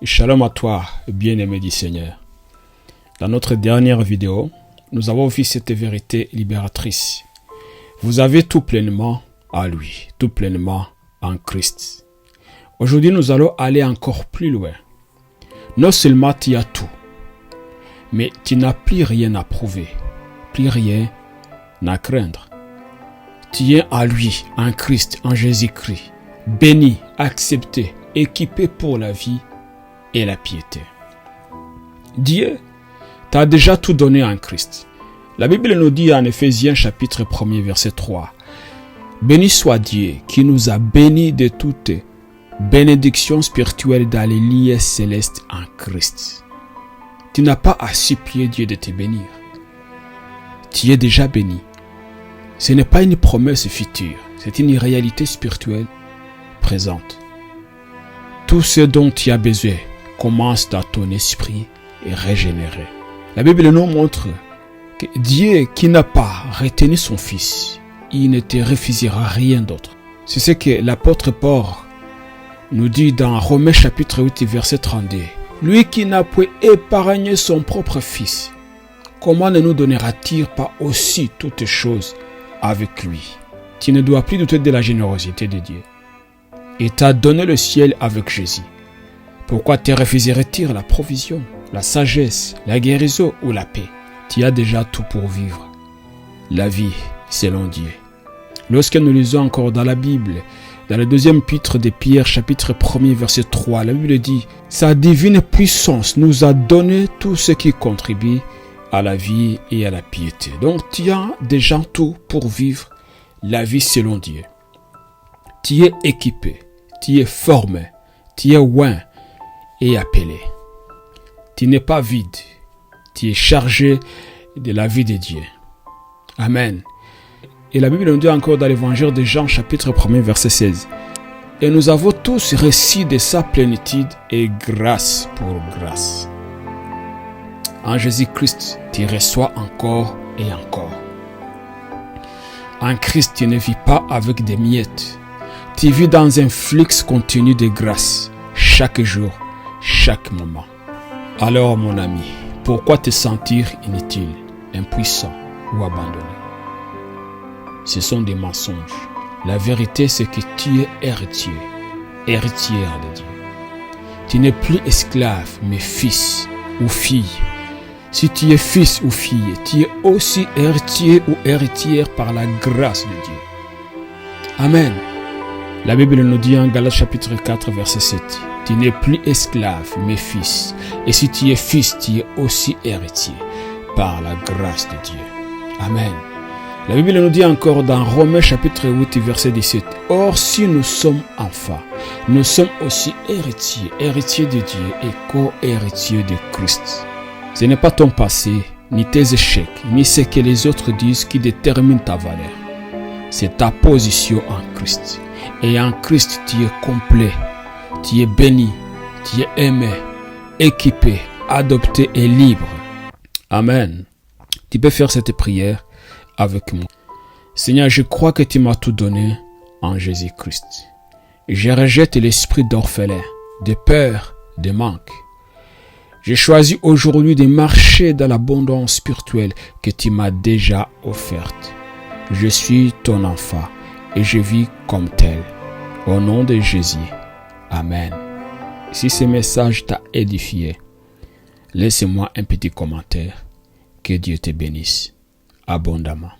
Shalom à toi, bien-aimé du Seigneur. Dans notre dernière vidéo, nous avons vu cette vérité libératrice. Vous avez tout pleinement à lui, tout pleinement en Christ. Aujourd'hui, nous allons aller encore plus loin. Non seulement tu as tout, mais tu n'as plus rien à prouver, plus rien à craindre. Tu es à lui, en Christ, en Jésus-Christ, béni, accepté, équipé pour la vie et la piété. Dieu t'a déjà tout donné en Christ. La Bible nous dit en Éphésiens chapitre 1er verset 3, « Béni soit Dieu qui nous a bénis de toutes bénédictions spirituelles dans les lieux célestes en Christ. » Tu n'as pas à supplier Dieu de te bénir. Tu es déjà béni. Ce n'est pas une promesse future, c'est une réalité spirituelle présente. Tout ce dont tu as besoin commence dans ton esprit et régénéré. La Bible nous montre que Dieu qui n'a pas retenu son Fils, il ne te refusera rien d'autre. C'est ce que l'apôtre Paul nous dit dans Romains chapitre 8 verset 32. Lui qui n'a point épargné son propre Fils, comment ne nous donnera-t-il pas aussi toutes choses avec lui? Tu ne dois plus douter de la générosité de Dieu. Il t'a donné le ciel avec Jésus. Pourquoi te refuserait-il la provision, la sagesse, la guérison ou la paix? Tu as déjà tout pour vivre la vie selon Dieu. Lorsque nous lisons encore dans la Bible, dans le deuxième épître de Pierre, chapitre 1er, verset 3, la Bible dit « Sa divine puissance nous a donné tout ce qui contribue à la vie et à la piété. » Donc tu as déjà tout pour vivre la vie selon Dieu. Tu es équipé, tu es formé, tu es oint et appelé. Tu n'es pas vide, tu es chargé de la vie de Dieu. Amen. Et la Bible nous dit encore dans l'évangile de Jean, chapitre 1er, verset 16. Et nous avons tous reçu de sa plénitude et grâce pour grâce. En Jésus-Christ, tu reçois encore et encore. En Christ, tu ne vis pas avec des miettes. Tu vis dans un flux continu de grâce, chaque jour, chaque moment. Alors, mon ami, pourquoi te sentir inutile, impuissant ou abandonné? Ce sont des mensonges. La vérité, c'est que tu es héritier, héritière de Dieu. Tu n'es plus esclave, mais fils ou fille. Si tu es fils ou fille, tu es aussi héritier ou héritière par la grâce de Dieu. Amen. La Bible nous dit en Galates chapitre 4, verset 7, « Tu n'es plus esclave, mais fils. Et si tu es fils, tu es aussi héritier par la grâce de Dieu. » Amen. La Bible nous dit encore dans Romains chapitre 8, verset 17, « Or, si nous sommes enfants, nous sommes aussi héritiers, héritiers de Dieu et co-héritiers de Christ. » Ce n'est pas ton passé, ni tes échecs, ni ce que les autres disent qui déterminent ta valeur. C'est ta position en Christ. Et en Christ, tu es complet, tu es béni, tu es aimé, équipé, adopté et libre. Amen. Tu peux faire cette prière avec moi. Seigneur, je crois que tu m'as tout donné en Jésus-Christ. Je rejette l'esprit d'orphelin, de peur, de manque. J'ai choisi aujourd'hui de marcher dans l'abondance spirituelle que tu m'as déjà offerte. Je suis ton enfant et je vis comme tel. Au nom de Jésus. Amen. Si ce message t'a édifié, laisse-moi un petit commentaire. Que Dieu te bénisse abondamment.